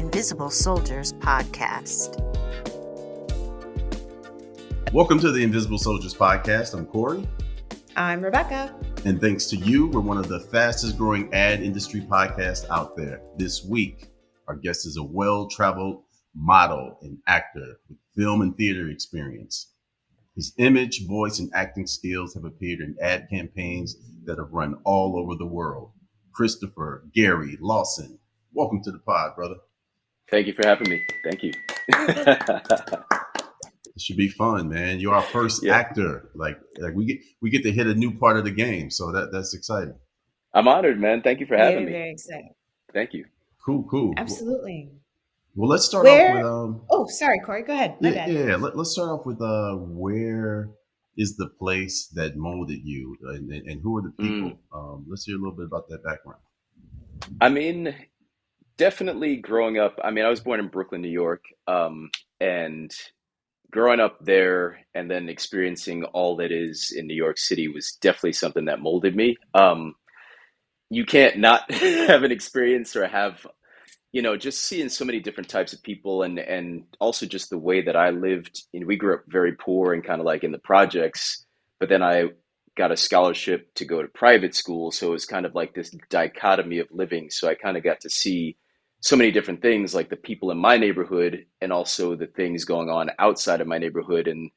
Invisible Soldiers podcast. Welcome to the Invisible Soldiers podcast. I'm Corey. I'm Rebecca. And thanks to you, we're one of the fastest growing ad industry podcasts out there. This week, our guest is a well-traveled model and actor with film and theater experience. His image, voice, and acting skills have appeared in ad campaigns that have run all over the world. Christopher Gary Lawson. Welcome to the pod, brother. Thank you for having me. Thank you. It should be fun, man. You're our first actor. Like we get to hit a new part of the game, so that's exciting. I'm honored, man. Thank you for having me. Very excited. Thank you. Cool. Absolutely. Well, let's start off with Oh, sorry, Corey. Go ahead. My bad. Let's start off with where is the place that molded you, and who are the people? Let's hear a little bit about that background. I mean, definitely growing up. I mean, I was born in Brooklyn, New York, and growing up there and then experiencing all that is in New York City was definitely something that molded me. You can't not have an experience or have, just seeing so many different types of people and also just the way that I lived. We grew up very poor and kind of like in the projects, but then I got a scholarship to go to private school. So it was kind of like this dichotomy of living. So I kind of got to see so many different things, like the people in my neighborhood and also the things going on outside of my neighborhood and,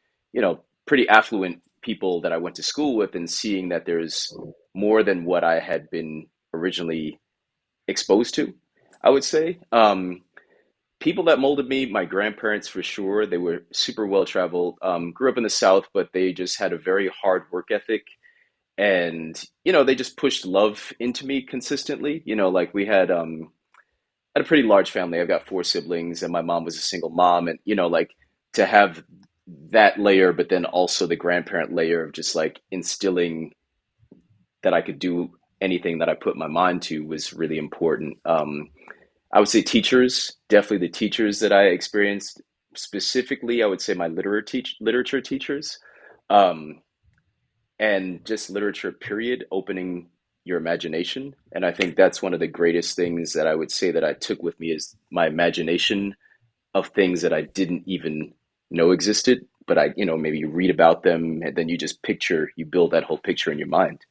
pretty affluent people that I went to school with, and seeing that there's more than what I had been originally exposed to, I would say. People that molded me, my grandparents for sure. They were super well-traveled, grew up in the South, but they just had a very hard work ethic. And, they just pushed love into me consistently. Like we had a pretty large family. I've got 4 siblings and my mom was a single mom. And, like to have that layer, but then also the grandparent layer of just like instilling that I could do anything that I put my mind to was really important. I would say teachers, definitely the teachers that I experienced. Specifically, I would say my literature teachers, and just literature period, opening your imagination. And I think that's one of the greatest things that I would say that I took with me is my imagination of things that I didn't even know existed, but I, maybe you read about them and then you just you build that whole picture in your mind.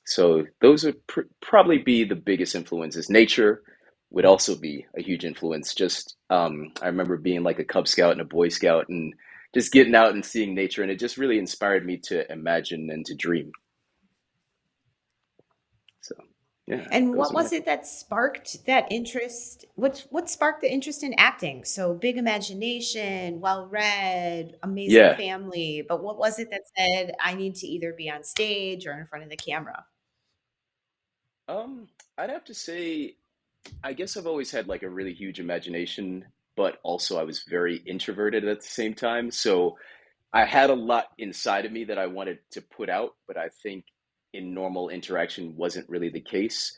So those would probably be the biggest influences. Nature would also be a huge influence. Just, I remember being like a Cub Scout and a Boy Scout and just getting out and seeing nature. And it just really inspired me to imagine and to dream. So, yeah. And what was it that sparked that interest? What sparked the interest in acting? So big imagination, well-read, amazing family. But what was it that said, I need to either be on stage or in front of the camera? I'd have to say, I guess I've always had like a really huge imagination, but also I was very introverted at the same time. So I had a lot inside of me that I wanted to put out, but I think in normal interaction wasn't really the case.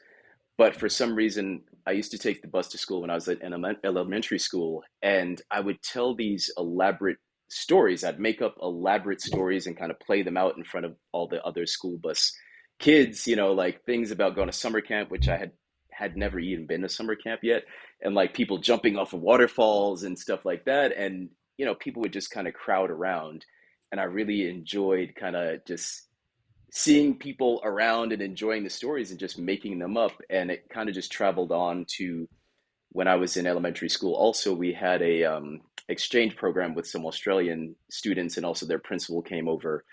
But for some reason, I used to take the bus to school when I was in elementary school, and I would tell these elaborate stories. I'd make up elaborate stories and kind of play them out in front of all the other school bus kids, like things about going to summer camp, which I had never even been to summer camp yet, and like people jumping off of waterfalls and stuff like that. And, people would just kind of crowd around. And I really enjoyed kind of just seeing people around and enjoying the stories and just making them up. And it kind of just traveled on to when I was in elementary school. Also, we had a exchange program with some Australian students, and also their principal came over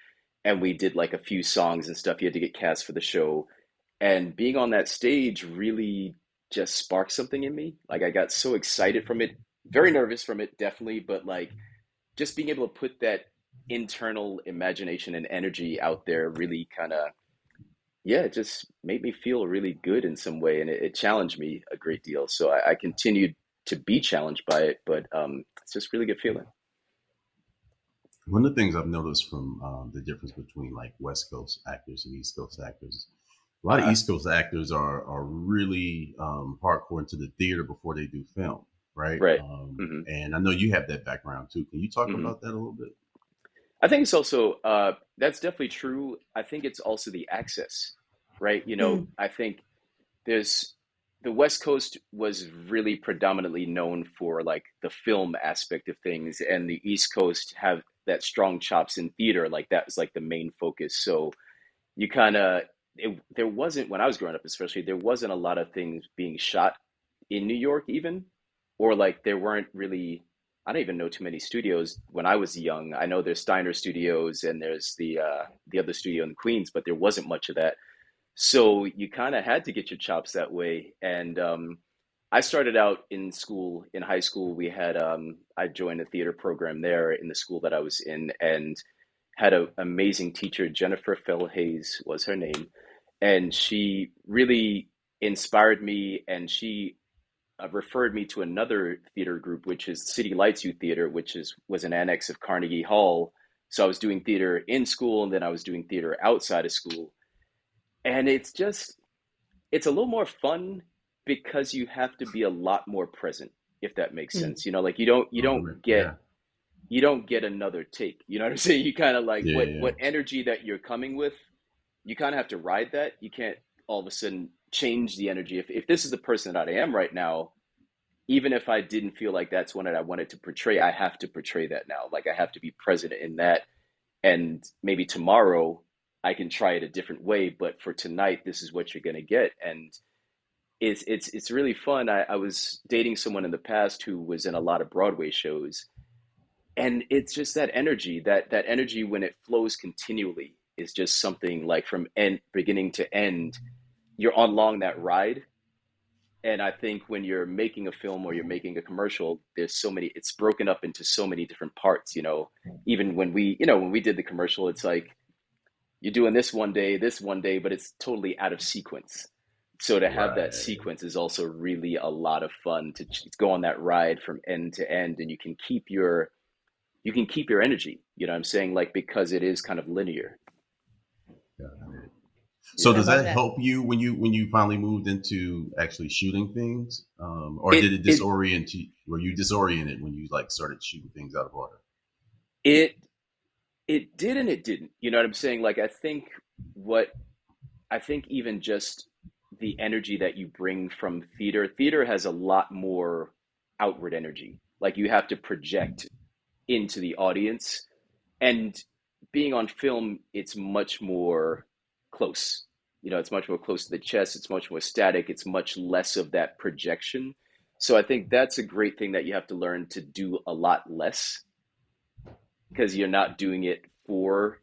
and we did like a few songs and stuff. You had to get cast for the show. And being on that stage really just sparked something in me. Like I got so excited from it, very nervous from it, definitely, but like just being able to put that internal imagination and energy out there really kind of, it just made me feel really good in some way. And it challenged me a great deal. So I continued to be challenged by it, but it's just really good feeling. One of the things I've noticed from the difference between like West Coast actors and East Coast actors, a lot of East Coast actors are really hardcore into the theater before they do film, right? Right. And I know you have that background too. Can you talk about that a little bit? I think it's also, that's definitely true. I think it's also the access, right? I think there's the West Coast was really predominantly known for like the film aspect of things, and the East Coast have that strong chops in theater. Like that was like the main focus. So you kind of there wasn't, when I was growing up, especially, there wasn't a lot of things being shot in New York even, or like there weren't really. I don't even know too many studios when I was young. I know there's Steiner Studios and there's the other studio in Queens, but there wasn't much of that. So you kind of had to get your chops that way. And I started out in school, in high school. I joined a theater program there in the school that I was in, and had an amazing teacher. Jennifer Fell Hayes was her name. And she really inspired me, and she referred me to another theater group, which is City Lights Youth Theater, was an annex of Carnegie Hall. So I was doing theater in school, and then I was doing theater outside of school. And it's a little more fun because you have to be a lot more present, if that makes Mm. sense. You know, like Yeah. you don't get another take. You know what I'm saying? You kind of like Yeah. Yeah. what energy that you're coming with, you kind of have to ride that. You can't all of a sudden change the energy. If this is the person that I am right now, even if I didn't feel like that's what I wanted to portray, I have to portray that now. Like I have to be present in that, and maybe tomorrow I can try it a different way, but for tonight, this is what you're gonna get. And it's really fun. I was dating someone in the past who was in a lot of Broadway shows, and it's just that energy, that energy when it flows continually is just something like from end beginning to end, you're on along that ride. And I think when you're making a film or you're making a commercial, there's so many, it's broken up into so many different parts, you know. Even when we did the commercial, it's like you're doing this one day, but it's totally out of sequence. So to have that Right. sequence is also really a lot of fun to go on that ride from end to end, and you can keep your energy. You know what I'm saying? Like because it is kind of linear. Got it. So I Yeah. does love that that. help you when you finally moved into actually shooting things, or It did it it disorient you? Were you disoriented when you like started shooting things out of order? it it did and it didn't. You know what I'm saying? Like what I think even just the energy that you bring from theater has a lot more outward energy. Like you have to project into the audience, and being on film, it's much more close. You know, it's much more close to the chest, it's much more static, it's much less of that projection. So I think that's a great thing that you have to learn to do a lot less, because you're not doing it for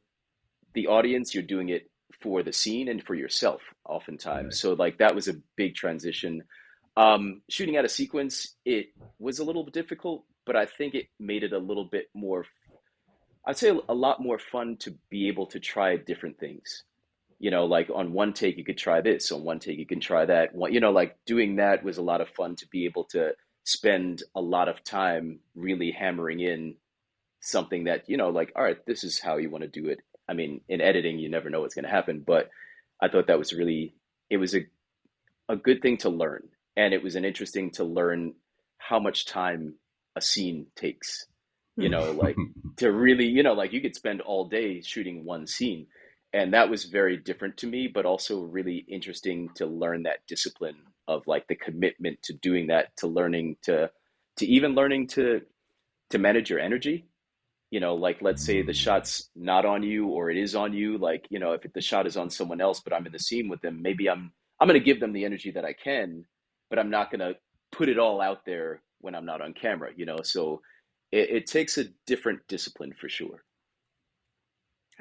the audience, you're doing it for the scene and for yourself oftentimes. Right. So like that was a big transition. Shooting out a sequence, it was a little bit difficult, but I think it made it a little bit more, I'd say a lot more fun to be able to try different things. You know, like on one take you could try this, on one take you can try that. You know, like doing that was a lot of fun to be able to spend a lot of time really hammering in something that, you know, like, all right, this is how you want to do it. I mean, in editing, you never know what's going to happen, but I thought that was really, it was a good thing to learn. And it was an interesting to learn how much time a scene takes, you Hmm. know, like to really, you know, like you could spend all day shooting one scene. And that was very different to me, but also really interesting to learn that discipline of like the commitment to doing that, to learning to even learning to manage your energy. You know, like let's say the Mm. shot's not on you or it is on you, like, you know, if the shot is on someone else but I'm in the scene with them, maybe I'm going to give them the energy that I can, but I'm not going to put it all out there when I'm not on camera, you know. So it takes a different discipline for sure.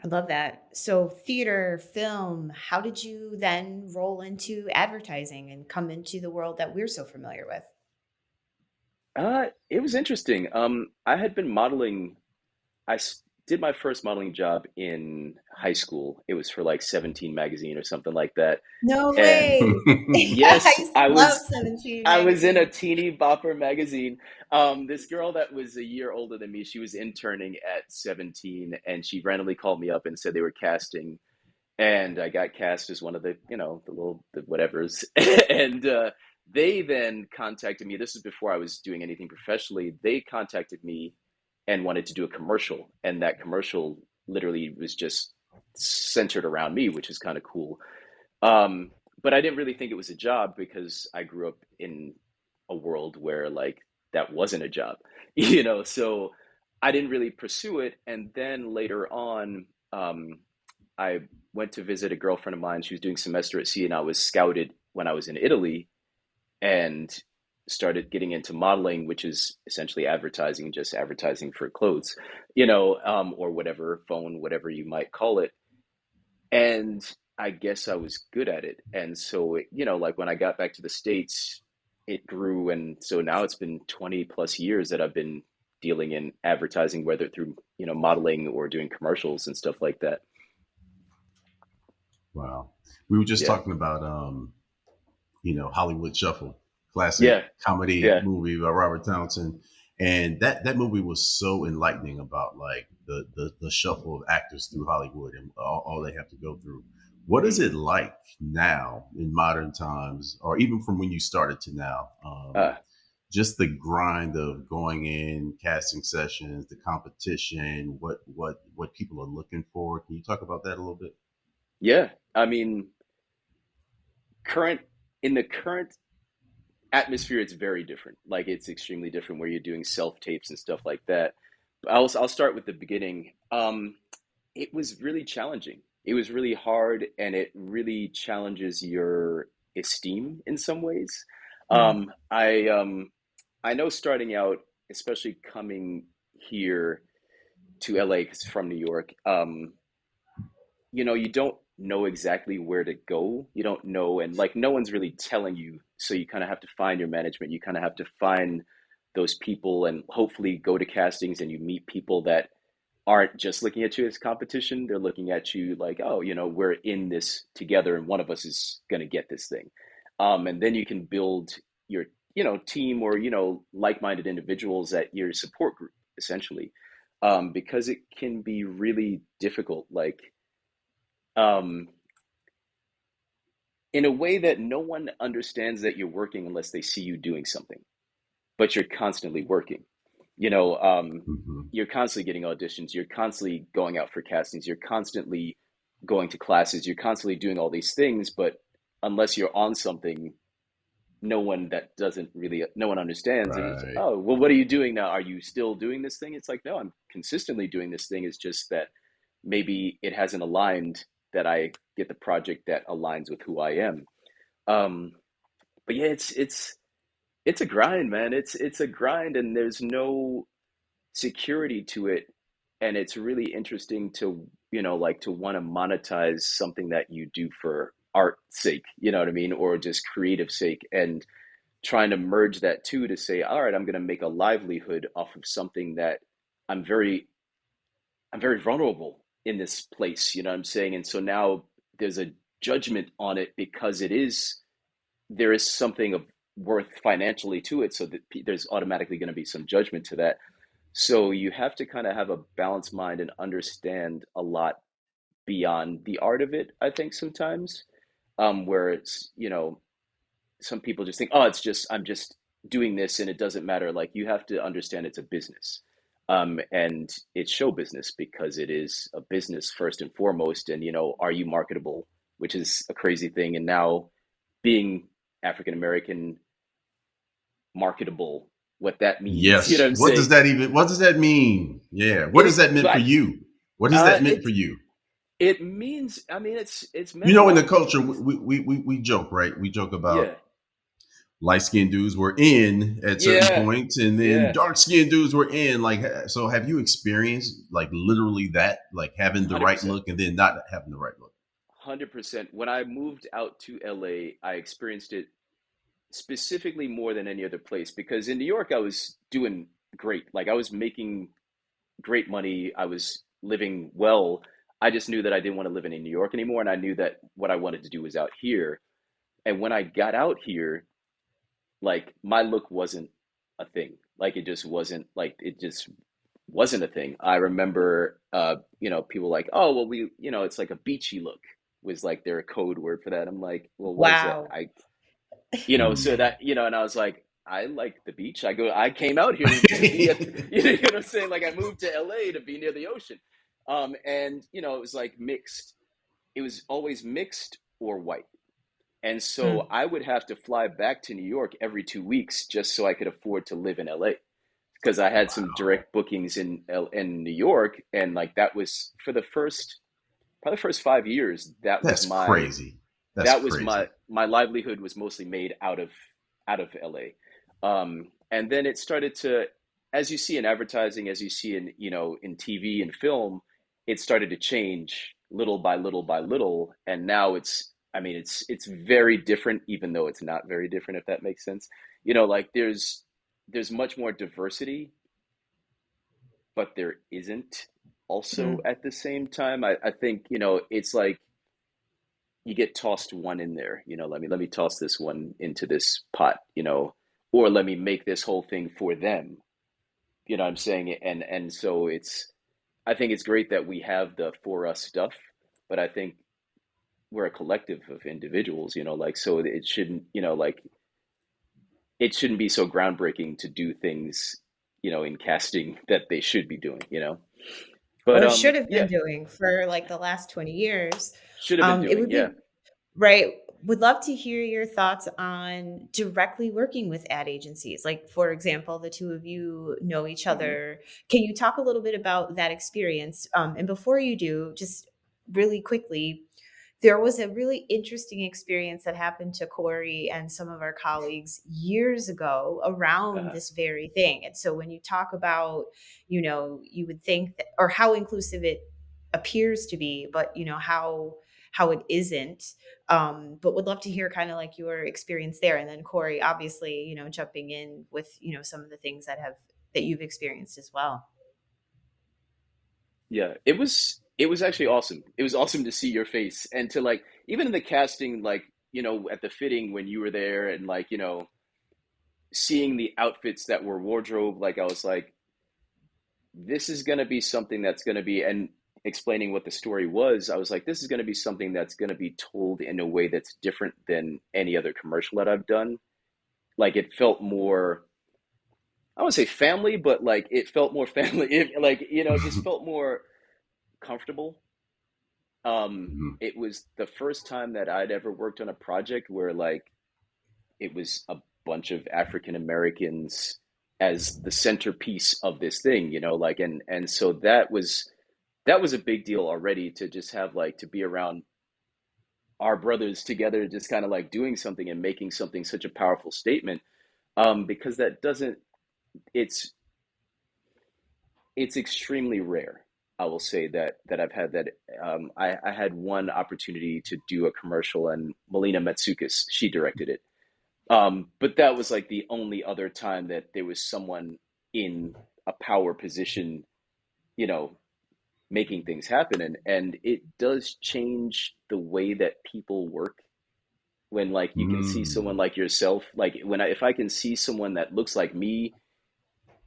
I love that. So, theater, film, how did you then roll into advertising and come into the world that we're so familiar with? It was interesting. I had been modeling. Did my first modeling job in high school. It was for like 17 magazine or something like that. No And way. Yeah, I yes, used to love 17 I was in a magazine. teeny bopper magazine. This girl that was a year older than me, she was interning at 17, and she randomly called me up and said they were casting, and I got cast as one of the, you know, the whatevers. And they then contacted me. This is before I was doing anything professionally. They contacted me and wanted to do a commercial, and that commercial literally was just centered around me, which is kind of cool. Um, but I didn't really think it was a job because I grew up in a world where like that wasn't a job, so I didn't really pursue it. And then later on, I went to visit a girlfriend of mine. She was doing semester at sea, and I was scouted when I was in Italy and started getting into modeling, which is essentially advertising, just advertising for clothes, or whatever, phone, whatever you might call it. And I guess I was good at it. And so, like when I got back to the States, it grew. And so now it's been 20 plus years that I've been dealing in advertising, whether through, modeling or doing commercials and stuff like that. Wow. We were just Yeah. talking about, Hollywood Shuffle, classic Yeah. comedy Yeah. movie by Robert Townsend. And that movie was so enlightening about like the shuffle of actors through Hollywood and all they have to go through. What is it Hmm. like now in modern times, or even from when you started to now? Uh, Just the grind of going in, casting sessions, the competition, what people are looking for. Can you talk about that a little bit? yeah. I mean, current in the current atmosphere, it's very different. Like it's extremely different where you're doing self tapes and stuff like that. But I'll start with the beginning. It was really challenging. It was really hard, and it really challenges your esteem in some ways. Mm. I know starting out, especially coming here to LA 'cause from New York, you don't know exactly where to go. You don't know, and like no one's really telling you. So you kind of have to find your management. You kind of have to find those people and hopefully go to castings and you meet people that aren't just looking at you as competition. They're looking at you like, oh, we're in this together and one of us is going to get this thing. And then you can build your, team or, like-minded individuals at your support group, essentially. Because it can be really difficult. Like, um, in a way that no one understands that you're working unless they see you doing something, but you're constantly working. You know, um, Mm-hmm. you're constantly getting auditions, you're constantly going out for castings, you're constantly going to classes, you're constantly doing all these things, but unless you're on something, no one understands. And it's, Right. oh, well, what are you doing now? Are you still doing this thing? It's like, no, I'm consistently doing this thing. It's just that maybe it hasn't aligned that I get the project that aligns with who I am. Um, but yeah, it's a grind, man. It's a grind, and there's no security to it. And it's really interesting to, like to want to monetize something that you do for art sake, you know what I mean? Or just creative sake, and trying to merge that too to say, all right, I'm going to make a livelihood off of something that I'm very, I'm very vulnerable in this place, you know what I'm saying? And so now there's a judgment on it because there is something of worth financially to it. So that there's automatically going to be some judgment to that. So you have to kind of have a balanced mind and understand a lot beyond the art of it, I think sometimes, where it's, some people just think, oh, I'm just doing this and it doesn't matter. Like you have to understand it's a business. And it's show business because it is a business first and foremost. And, are you marketable, which is a crazy thing. And now being African American, marketable, what that means, you know Yes. what I'm saying? What does that mean? Yeah. What does It, that mean for but you? What has uh, that meant it, for you? it means, I mean, it's You meant a know, in the lot to me. culture, we joke, right? We joke about Yeah, light skinned dudes were in at certain yeah, points, and then yeah, dark skinned dudes were in. Like, so have you experienced like literally that, like having the right 100%. look and then not having the right look? 100%. When I moved out to LA, I experienced it specifically more than any other place because in New York, I was doing great. Like I was making great money. I was living well. I just knew that I didn't want to live in New York anymore. And I knew that what I wanted to do was out here. And when I got out here, like my look wasn't a thing. Like it just wasn't a thing. I remember people like, oh well it's like a beachy look was like their code word for that. I'm like, well, what is that? Wow. So Hmm. that, and I was like, I like the beach. I came out here to be at you know what I'm saying? Like I moved to LA to be near the ocean. And it was like mixed. It was always mixed or white. And so Mm. I would have to fly back to New York every 2 weeks just so I could afford to live in LA because I had some Wow. direct bookings in New York, and like that was for the first probably first 5 years. That was That's my crazy. That's that was crazy. my livelihood was mostly made out of LA. And then it started to, as you see in advertising, as you see in in TV and film, it started to change little by little by little, and now it's, I mean, it's very different, even though it's not very different, if that makes sense. Like there's much more diversity, but there isn't also Mm. at the same time. I think, it's like you get tossed one in there, let me toss this one into this pot, or let me make this whole thing for them. What I'm saying? And so I think it's great that we have the for us stuff, but I think we're a collective of individuals, like, so it shouldn't, like, it shouldn't be so groundbreaking to do things, in casting that they should be doing, but Or should have been yeah, doing for like the last 20 years. should have been It doing, would yeah. be right. Would love to hear your thoughts on directly working with ad agencies. Like, for example, the two of you know each Hmm. other. Can you talk a little bit about that experience? And before you do, just really quickly, there was a really interesting experience that happened to Corey and some of our colleagues years ago around Uh-huh. this very thing. And so when you talk about, you would think that, or how inclusive it appears to be, but how it isn't. But would love to hear kind of like your experience there. And then Corey, obviously, jumping in with, some of the things that you've experienced as well. Yeah, it was actually awesome. It was awesome to see your face and to, like, even in the casting, like, at the fitting when you were there, and like, seeing the outfits that were wardrobe, like I was like, this is going to be something that's going to be, and explaining what the story was, I was like, this is going to be something that's going to be told in a way that's different than any other commercial that I've done. Like it felt more, I wouldn't say family, but like it felt more family. Like, it just felt more comfortable. Mhm. It was the first time that I'd ever worked on a project where like it was a bunch of African Americans as the centerpiece of this thing, like, and so that was a big deal already, to just have, like, to be around our brothers together, just kind of like doing something and making something such a powerful statement. Because that doesn't, it's it's extremely rare. I will say that I've had that. I had one opportunity to do a commercial, and Melina Matsoukas, she directed it. But that was like the only other time that there was someone in a power position, you know, making things happen, and it does change the way that people work when, like, you can see someone Mm. like yourself, like if I can see someone that looks like me,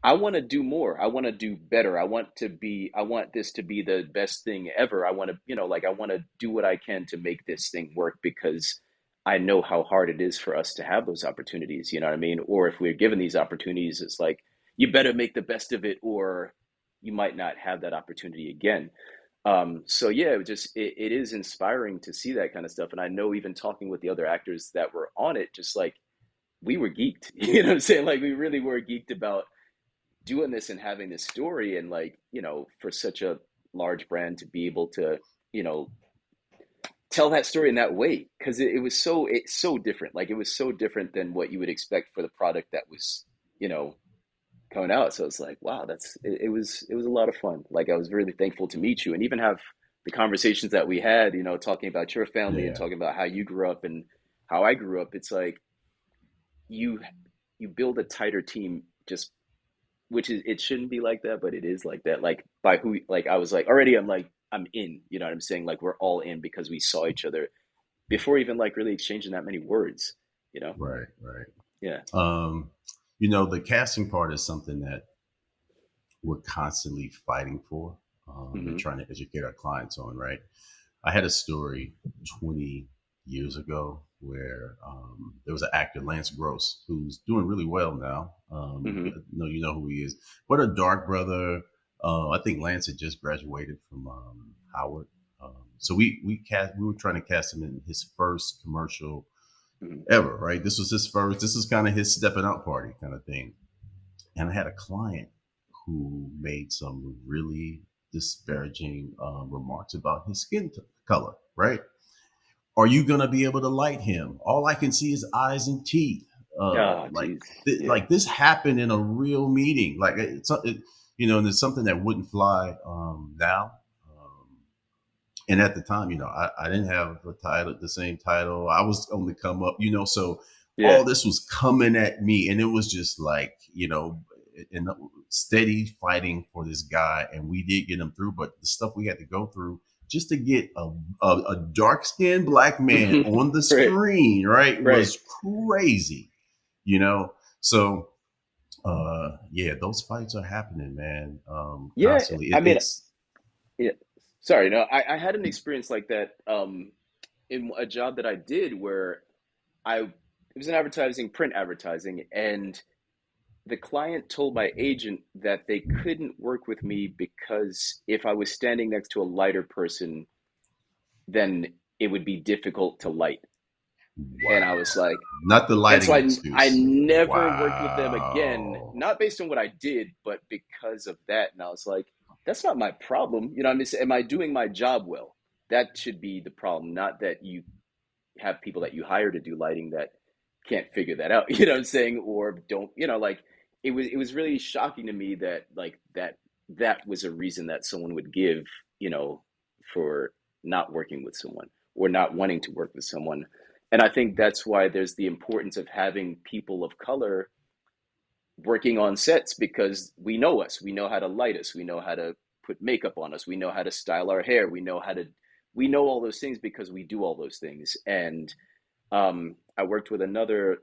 I want to do more. I want to do better. I want this to be the best thing ever. I want to, like, I want to do what I can to make this thing work, because I know how hard it is for us to have those opportunities, you know what I mean? Or if we're given these opportunities, it's like, you better make the best of it, or you might not have that opportunity again. So yeah, it is inspiring to see that kind of stuff. And I know, even talking with the other actors that were on it, just like, we were geeked, you know what I'm saying? Like, we really were geeked about doing this and having this story, and, like, for such a large brand to be able to, you know tell that story in that way, because it's so different. Like, it was so different than what you would expect for the product that was, you know coming out. So it's like, wow, it was a lot of fun. Like, I was really thankful to meet you and even have the conversations that we had, talking about your family and Yeah. talking about how you grew up and how I grew up. It's like, you you build a tighter team, just, which is, it shouldn't be like that, but it is like that. Like, by who, like, I was like, already, I'm like, I'm in, you know what I'm saying? Like, we're all in because we saw each other before even, like, really exchanging that many words, you know? Right. Right. Yeah. Um, the casting part is something that we're constantly fighting for, and Hmm. trying to educate our clients on. Right. I had a story 20 years ago where there was an actor, Lance Gross, who's doing really well now. Hmm. No, you know who he is, but a dark brother. I think Lance had just graduated from Howard. So we were trying to cast him in his first commercial Mhm. ever, right? This was his first, this is kind of his stepping out party kind of thing. And I had a client who made some really disparaging remarks about his color, right? Are you gonna be able to light him? All I can see is eyes and teeth. Oh, geez. Yeah. Like this happened in a real meeting. Like and it's something that wouldn't fly now. And at the time, I didn't have the same title. I was on the come up, so Yeah. all this was coming at me, and it was just like, and steady fighting for this guy, and we did get him through. But the stuff we had to go through just to get a dark skinned black man on the Right. screen, right, Right. was crazy, So yeah, those fights are happening, man, Yeah. constantly. I mean, It's yeah. Sorry. No, I had an experience like that in a job that I did where it was in advertising, print advertising, and the client told my agent that they couldn't work with me because if I was standing next to a lighter person, then it would be difficult to light. And I wow. was like, Not the and so lighting I excuse. never worked with them again, Wow. not based on what I did, but because of that. And I was like, that's not my problem. You know, I mean, am I doing my job well? That should be the problem, not that you have people that you hire to do lighting that can't figure that out. You know what I'm saying? Or don't, like it was really shocking to me that like that was a reason that someone would give, for not working with someone or not wanting to work with someone. And I think that's why there's the importance of having people of color working on sets because we know us, we know how to light us, we know how to put makeup on us, we know how to style our hair, we know all those things because we do all those things. And I worked with a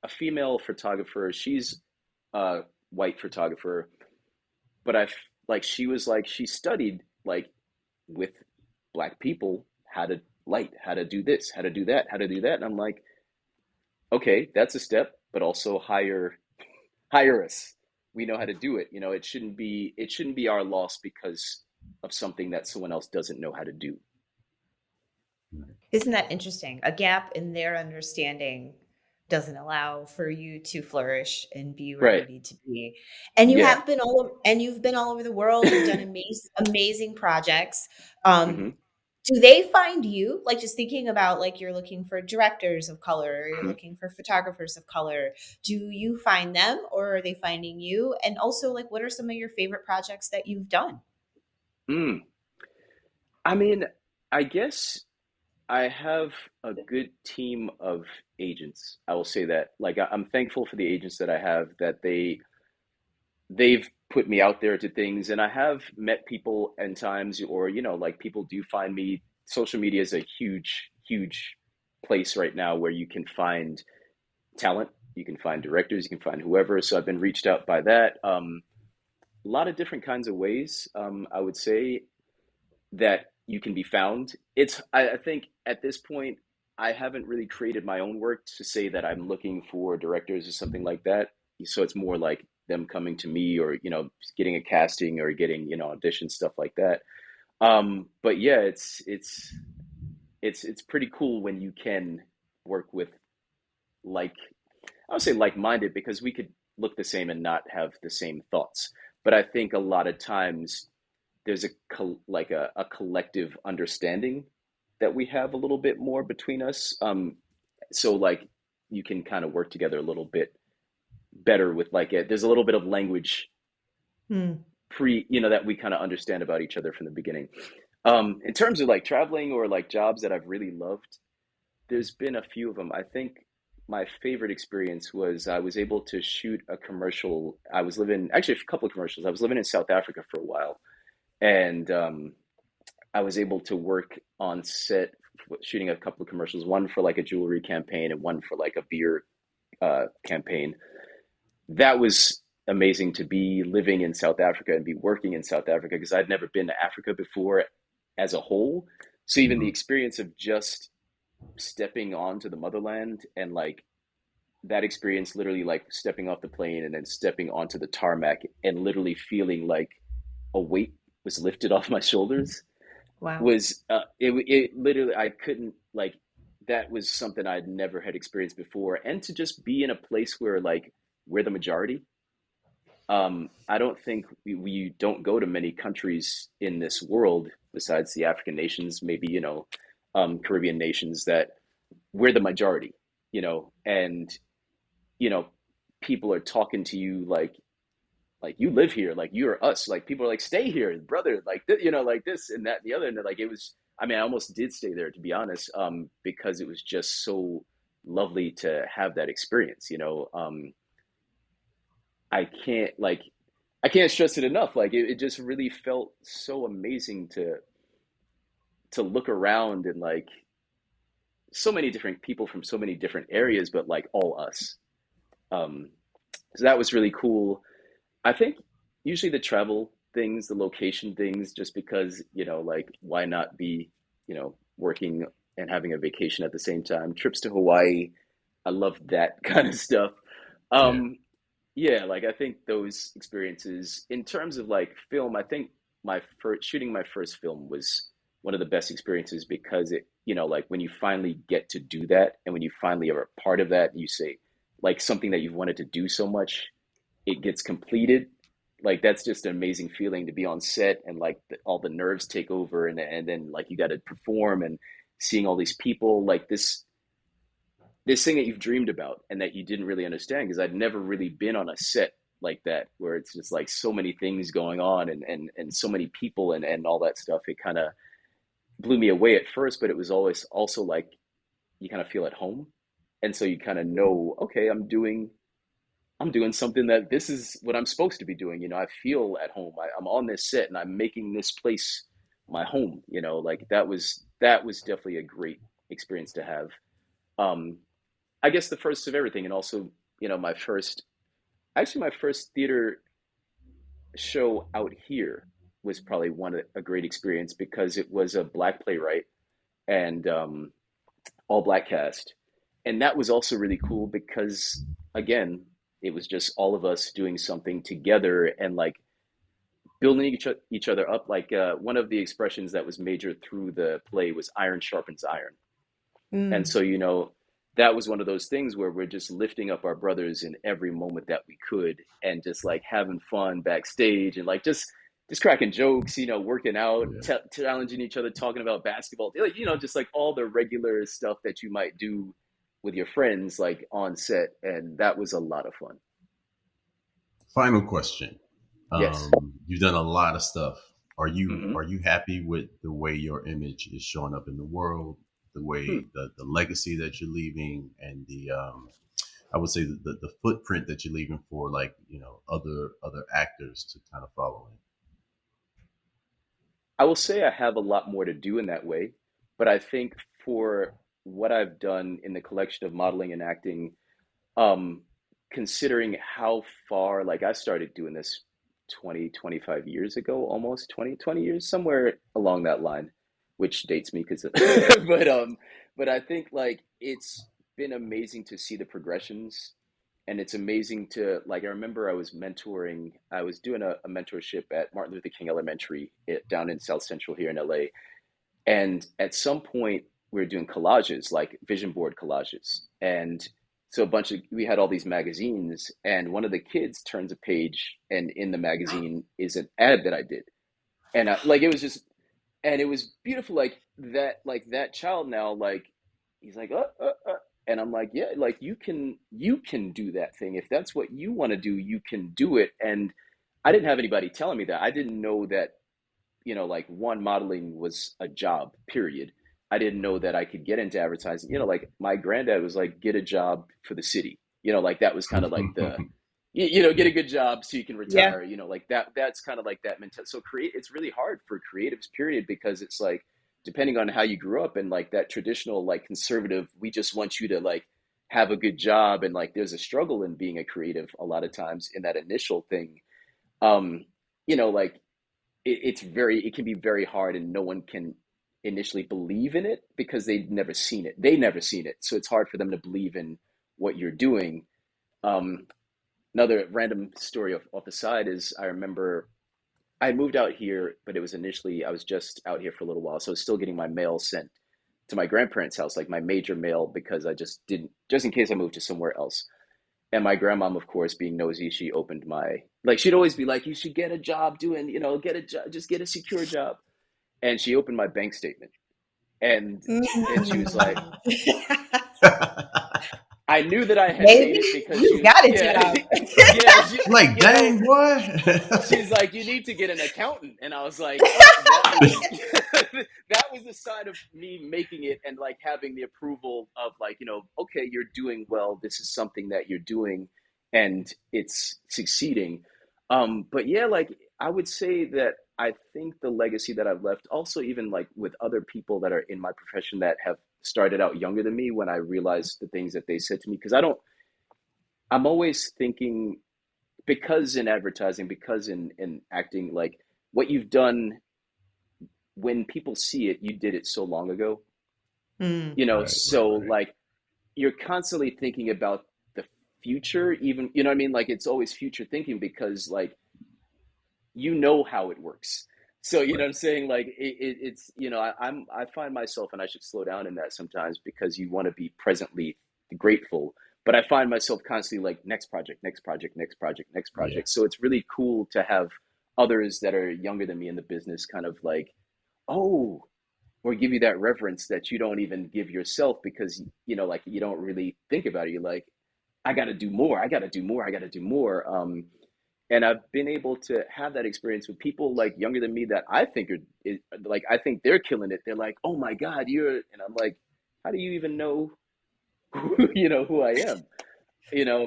female photographer. She's a white photographer, but she was like, she studied like with black people how to light, how to do this, how to do that, how to do that. And I'm like, okay, that's a step, but also hire us. We know how to do it. It shouldn't be our loss because of something that someone else doesn't know how to do. Isn't that interesting? A gap in their understanding doesn't allow for you to flourish and be where you Right. need to be. And Yeah. you've been all over the world. You've done amazing projects. Um, Hmm. do they find you, like, just thinking about, like, you're looking for directors of color, or you're Hmm. looking for photographers of color. Do you find them, or are they finding you? And also, like, what are some of your favorite projects that you've done? Mm. I mean, I guess I have a good team of agents. I will say that. Like, I'm thankful for the agents that I have that they've put me out there to things, and I have met people and times, or like people do find me. Social media is a huge, huge place right now where you can find talent, you can find directors, you can find whoever. So I've been reached out by that. A lot of different kinds of ways. I would say that you can be found. I think at this point, I haven't really created my own work to say that I'm looking for directors or something like that. So it's more like them coming to me or, getting a casting or getting, audition, stuff like that. But yeah, it's pretty cool when you can work with like, I would say like-minded because we could look the same and not have the same thoughts. But I think a lot of times there's a collective understanding that we have a little bit more between us. So like you can kind of work together a little bit better with there's a little bit of language Hmm. that we kind of understand about each other from the beginning. In terms of like traveling or like jobs that I've really loved, there's been a few of them. I think my favorite experience was I was able to shoot a commercial. I was living, actually, a couple of commercials. I was living in South Africa for a while, and I was able to work on set shooting a couple of commercials, one for like a jewelry campaign and one for like a beer campaign. That was amazing to be living in South Africa and be working in South Africa because I'd never been to Africa before as a whole. So even the Mhm. experience of just stepping onto the motherland and like that experience, literally like stepping off the plane and then stepping onto the tarmac and literally feeling like a weight was lifted off my shoulders Wow. was it literally I couldn't like that was something I'd never had experienced before. And to just be in a place where like we're the majority. I don't think we don't go to many countries in this world besides the African nations, maybe, Caribbean nations, that we're the majority, and, you know, people are talking to you like you live here, like you're us, like people are like, stay here, brother, like, like this and that and the other. And like, it was, I mean, I almost did stay there, to be honest, because it was just so lovely to have that experience, I can't like I can't stress it enough. Like it just really felt so amazing to look around and like so many different people from so many different areas, but like all us. Um, so that was really cool. I think usually the travel things, the location things, just because, like why not be, working and having a vacation at the same time. Trips to Hawaii, I love that kind of stuff. Yeah. Yeah, like I think those experiences in terms of like film, I think my first shooting my first film was one of the best experiences because it, like when you finally get to do that and when you finally are a part of that, you say like something that you've wanted to do so much, it gets completed. Like that's just an amazing feeling to be on set and like all the nerves take over and then like you got to perform and seeing all these people like this thing that you've dreamed about and that you didn't really understand because I'd never really been on a set like that where it's just like so many things going on and so many people and all that stuff. It kind of blew me away at first, but it was always also like you kind of feel at home. And so you kind of know, okay, I'm doing something that this is what I'm supposed to be doing. I feel at home. I'm on this set and I'm making this place my home, like that was definitely a great experience to have. Um, I guess the first of everything, and also, my first theater show out here was probably a great experience because it was a black playwright and all black cast, and that was also really cool because again, it was just all of us doing something together and like building each other up. Like one of the expressions that was major through the play was iron sharpens iron. And Mm. so, that was one of those things where we're just lifting up our brothers in every moment that we could and just like having fun backstage and like just cracking jokes, working out, Yeah. challenging each other, talking about basketball, like, just like all the regular stuff that you might do with your friends, like on set. And that was a lot of fun. Final question. Yes. You've done a lot of stuff. Are you Hmm. are you happy with the way your image is showing up in the world, the way the legacy that you're leaving, and the I would say the footprint that you're leaving for like other actors to kind of follow in. I will say I have a lot more to do in that way, but I think for what I've done in the collection of modeling and acting, um considering how far, like I started doing this 20-25 years ago, almost 20 years, somewhere along that line, which dates me because but I think like it's been amazing to see the progressions, and it's amazing to like I remember I was doing a mentorship at Martin Luther King Elementary down in South Central here in LA, and at some point, we were doing collages, like vision board collages. And so we had all these magazines, and one of the kids turns a page, and in the magazine is an ad that I did. And like, it was just, and it was beautiful. Like that child now, like, he's like, and I'm like, yeah, like you can do that thing. If that's what you want to do, you can do it. And I didn't have anybody telling me that. I didn't know that like one, modeling was a job, period. I didn't know that I could get into advertising. Like my granddad was like, get a job for the city. Like that was kind of like get a good job so you can Yeah. retire, like that's kind of like that mentality. So it's really hard for creatives, period, because it's like, depending on how you grew up and like that traditional, like conservative, we just want you to like have a good job. And like, there's a struggle in being a creative a lot of times in that initial thing. Um, like it can be very hard and no one can initially believe in it because they never seen it, so it's hard for them to believe in what you're doing. um Another random story off the side is I remember I moved out here, but it was initially I was just out here for a little while, so I was still getting my mail sent to my grandparents' house, like my major mail, because I just didn't, just in case I moved to somewhere else. And my grandmom, of course, being nosy, she opened my, like, she'd always be like, you should get a job doing, get a job, just get a secure job. And she opened my bank statement. And she was like, Mm. I knew that I had made Baby, it because you she was, got a yeah, job. yeah, she, Like, you know, dang, boy. she's like, you need to get an accountant. And I was like, oh, that was that was the sign of me making it and like having the approval of like, okay, you're doing well. This is something that you're doing and it's succeeding. But yeah, like I would say that I think the legacy that I've left also even like with other people that are in my profession that have started out younger than me when I realized the things that they said to me, because I'm always thinking because in advertising, because in acting, like what you've done when people see it, you did it so long ago, Mm. so Right. like you're constantly thinking about the future, even, you know what I mean? Like it's always future thinking because like, how it works. So, you know Right. what I'm saying? Like it's, I find myself, and I should slow down in that sometimes because you want to be presently grateful. But I find myself constantly like next project, next project, next project, next Yeah. project. So it's really cool to have others that are younger than me in the business kind of like, oh, or give you that reverence that you don't even give yourself because, like you don't really think about it. You're like, I got to do more. I got to do more. I got to do more. And I've been able to have that experience with people like younger than me that I think like, I think they're killing it. They're like, oh my God, and I'm like, how do you even know, who I am?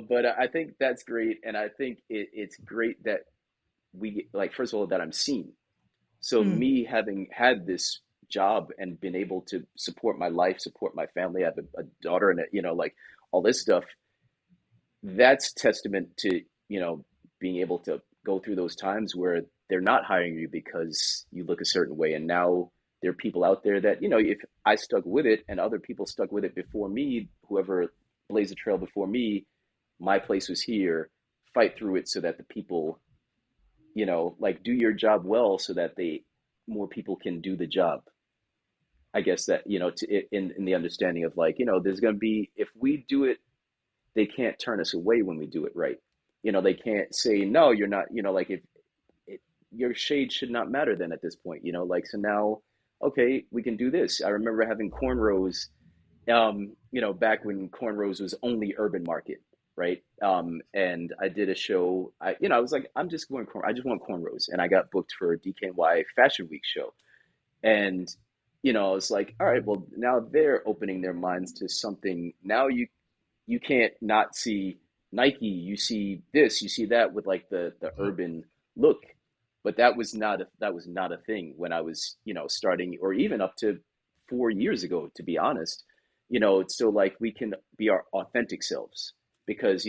But I think that's great. And I think it's great that we, like, first of all, that I'm seen. So Mm. me having had this job and been able to support my life, support my family, I have a daughter and, like all this stuff, that's testament to, being able to go through those times where they're not hiring you because you look a certain way. And now there are people out there that, if I stuck with it and other people stuck with it before me, whoever blazed the trail before me, my place was here, fight through it so that the people, like do your job well so that more people can do the job. I guess that, in the understanding of like, there's going to be, if we do it, they can't turn us away when we do it right. They can't say, no, you're not, like if it, your shade should not matter then at this point, like, so now, okay, we can do this. I remember having cornrows, back when cornrows was only urban market, right? And I did a show, I was like, I'm just going I just want cornrows. And I got booked for a DKNY Fashion Week show. And, I was like, all right, well, now they're opening their minds to something. Now you can't not see Nike. You see this, you see that with like the urban look. But that was not a thing when I was, starting, or even up to 4 years ago, to be honest. So like we can be our authentic selves because,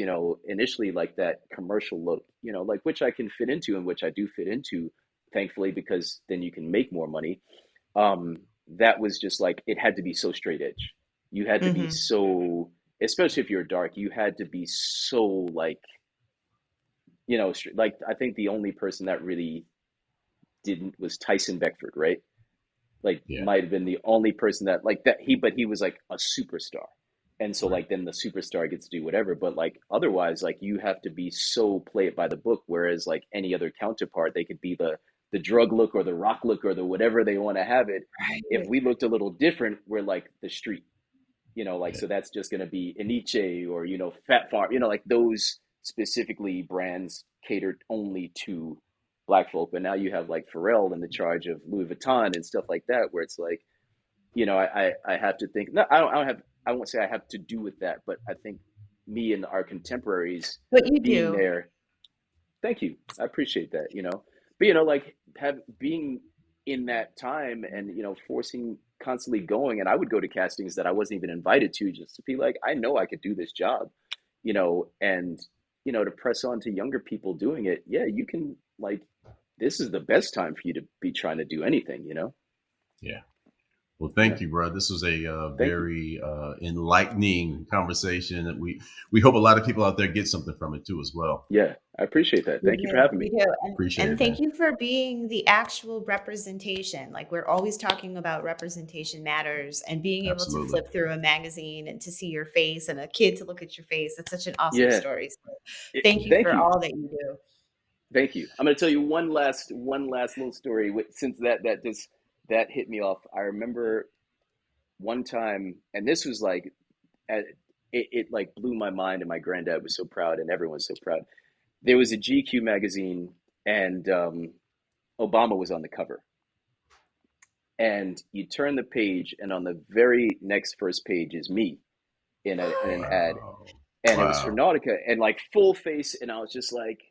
initially like that commercial look, like which I can fit into and which I do fit into, thankfully, because then you can make more money. That was just like it had to be so straight edge. You had to be Hmm. so, especially if you're dark, you had to be so like, like I think the only person that really didn't was Tyson Beckford, right? Like Yeah. might have been the only person that like that but he was like a superstar. And so Right. like then the superstar gets to do whatever, but like otherwise like you have to be so play it by the book, whereas like any other counterpart, they could be the drug look or the rock look or the whatever they want to have it. If Right. we looked a little different, we're like the street, like, Yeah. so that's just going to be Aniche or, Fat Farm, like those specifically brands catered only to black folk. But now you have like Pharrell in the charge of Louis Vuitton and stuff like that, where it's like, I have to think, no, I don't have, I won't say I have to do with that, but I think me and our contemporaries But you being do. there, thank you. I appreciate that, But like being in that time and forcing constantly going, and I would go to castings that I wasn't even invited to just to be like, I know I could do this job, and to press on to younger people doing it. Yeah, you can, like, this is the best time for you to be trying to do anything. Yeah. Well, thank you, bro. This was a very enlightening conversation that we hope a lot of people out there get something from it too as well. Yeah, I appreciate that. We Thank you for having we me. do. Appreciate And it, thank man. you for being the actual representation. Like we're always talking about representation matters and being able to Absolutely. flip through a magazine and to see your face and a kid to look at your face. That's such an awesome Yeah, story. So thank you thank for you. all that you do. Thank you. I'm going to tell you one last little story. Since that hit me off. I remember one time, and this was like, it, it like blew my mind, and my granddad was so proud, and everyone was so proud. There was a GQ magazine, and Obama was on the cover. And you turn the page, and on the very next first page is me in an ad, Wow. and it was for Wow. Nautica, and like full face, and I was just like,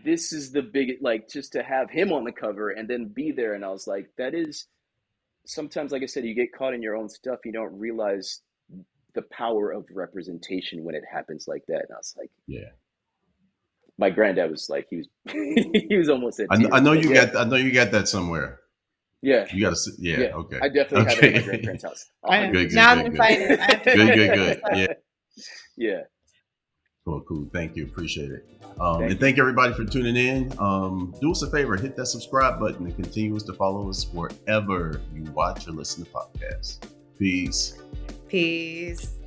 this is the big, like, just to have him on the cover and then be there, and I was like, that is sometimes, like I said, you get caught in your own stuff, you don't realize the power of representation when it happens like that. And I was like, Yeah. my granddad was like, he was he was almost at I tears, know but you yeah, got that somewhere. yeah, You got to. Yeah. yeah. Okay. I definitely have it at my Okay. grandparents' house, Good. Now I'm 100%. gonna Good. find it. I have to Good. find Good. it. Good. Yeah. Yeah, Cool. Thank you. Appreciate it. thank And you. thank everybody for tuning in. Do us a favor, hit that subscribe button and continue to follow us wherever you watch or listen to podcasts. Peace. Peace.